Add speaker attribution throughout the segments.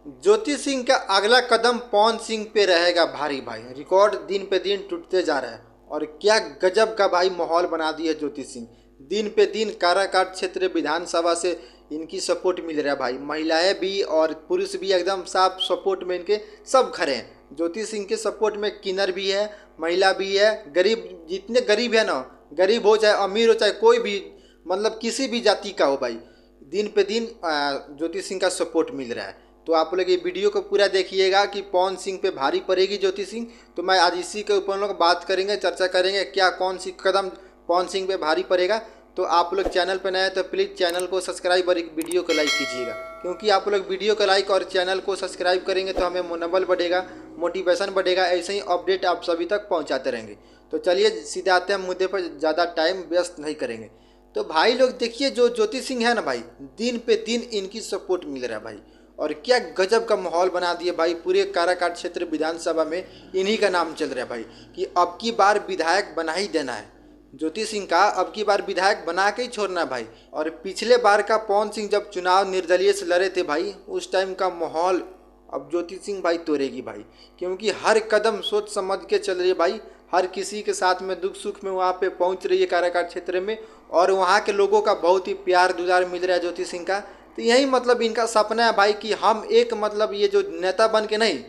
Speaker 1: ज्योति सिंह का अगला कदम पवन सिंह पे रहेगा भारी भाई। रिकॉर्ड दिन पे दिन टूटते जा रहा है और क्या गजब का भाई माहौल बना दिया ज्योति सिंह। दिन पे दिन काराकाट क्षेत्र विधानसभा से इनकी सपोर्ट मिल रहा है भाई। महिलाएं भी और पुरुष भी एकदम साफ सपोर्ट में इनके सब खड़े हैं। ज्योति सिंह के सपोर्ट में किन्नर भी है, महिला भी है, गरीब जितने गरीब है ना, गरीब हो चाहे अमीर हो चाहे कोई भी मतलब किसी भी जाति का हो भाई, दिन पे दिन ज्योति सिंह का सपोर्ट मिल रहा है। तो आप लोग ये वीडियो को पूरा देखिएगा कि पवन सिंह पे भारी पड़ेगी ज्योति सिंह। तो मैं आज इसी के ऊपर लोग बात करेंगे, चर्चा करेंगे क्या कौन सी कदम पवन सिंह पे भारी पड़ेगा। तो आप लोग चैनल पर नए हैं तो प्लीज़ चैनल को सब्सक्राइब और एक वीडियो को लाइक कीजिएगा, क्योंकि आप लोग वीडियो को लाइक और चैनल को सब्सक्राइब करेंगे तो हमें मनोबल बढ़ेगा, मोटिवेशन बढ़ेगा, ऐसे ही अपडेट आप सभी तक पहुँचाते रहेंगे। तो चलिए सीधे आते हैं मुद्दे पर, ज़्यादा टाइम वेस्ट नहीं करेंगे। तो भाई लोग देखिए, जो ज्योति सिंह है ना भाई, दिन पे दिन इनकी सपोर्ट मिल रहा है भाई और क्या गजब का माहौल बना दिया भाई। पूरे काराकाट क्षेत्र विधानसभा में इन्हीं का नाम चल रहा है भाई कि अब की बार विधायक बना ही देना है ज्योति सिंह का, अब की बार विधायक बना के ही छोड़ना भाई। और पिछले बार का पवन सिंह जब चुनाव निर्दलीय से लड़े थे भाई, उस टाइम का माहौल अब ज्योति सिंह भाई तोड़ेगी भाई, क्योंकि हर कदम सोच समझ के चल रही है भाई। हर किसी के साथ में दुख सुख में वहाँ पे पहुँच रही है काराकाट क्षेत्र में, और वहाँ के लोगों का बहुत ही प्यार दुलार मिल रहा है ज्योति सिंह का। तो यही मतलब इनका सपना है भाई कि हम एक मतलब ये जो नेता बन के नहीं,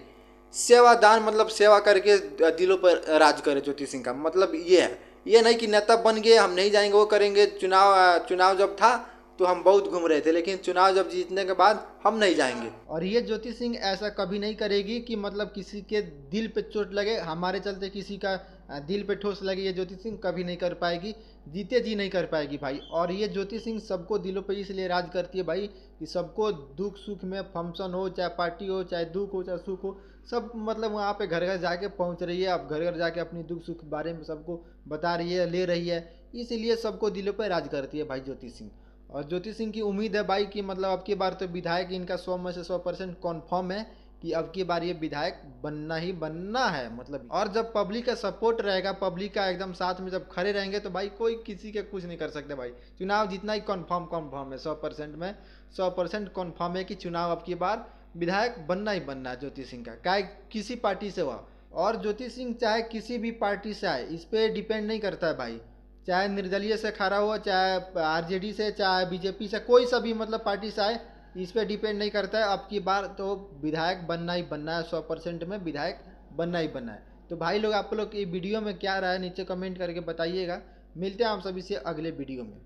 Speaker 1: सेवादान मतलब सेवा करके दिलों पर राज करे ज्योति सिंह का मतलब ये है। ये नहीं कि नेता बन गए हम नहीं जाएंगे वो करेंगे। चुनाव जब था तो हम बहुत घूम रहे थे, लेकिन चुनाव जब जीतने के बाद हम नहीं जाएंगे। और ये ज्योति सिंह ऐसा कभी नहीं करेगी कि मतलब किसी के दिल पे चोट लगे, हमारे चलते किसी का दिल पे ठोस लगे, ये ज्योति सिंह कभी नहीं कर पाएगी, जीते जी नहीं कर पाएगी भाई। और ये ज्योति सिंह सबको दिलों पे इसलिए राज करती है भाई कि सबको दुख सुख में, फंक्शन हो चाहे पार्टी हो चाहे दुख हो चाहे सुख हो, सब मतलब वहाँ पे घर घर जाके पहुँच रही है। अब घर घर जाके अपनी दुख सुख बारे में सबको बता रही है, ले रही है, इसीलिए सबको दिलों पे राज करती है भाई ज्योति सिंह। और ज्योति सिंह की उम्मीद है भाई कि मतलब अब की बार तो विधायक इनका 100 में से 100% कॉन्फर्म है कि अब की बार ये विधायक बनना ही बनना है मतलब। और जब पब्लिक का सपोर्ट रहेगा, पब्लिक का एकदम साथ में जब खड़े रहेंगे तो भाई कोई किसी के कुछ नहीं कर सकते भाई। चुनाव जितना ही कॉन्फर्म है, 100% में 100% कॉन्फर्म है कि चुनाव अब की बार विधायक बनना ही बनना है ज्योति सिंह का, चाहे किसी पार्टी से हुआ। और ज्योति सिंह चाहे किसी भी पार्टी से आए, इस पर डिपेंड नहीं करता है भाई, चाहे निर्दलीय से खड़ा हो, चाहे आरजेडी से, चाहे बीजेपी से, कोई सा भी मतलब पार्टी से आए, इस पर डिपेंड नहीं करता है। अब की बार तो विधायक बनना ही बनना है, 100% में विधायक बनना ही बनना है। तो भाई लोग आप लोग ये वीडियो में क्या राय नीचे कमेंट करके बताइएगा। मिलते हैं आप सभी से अगले वीडियो में।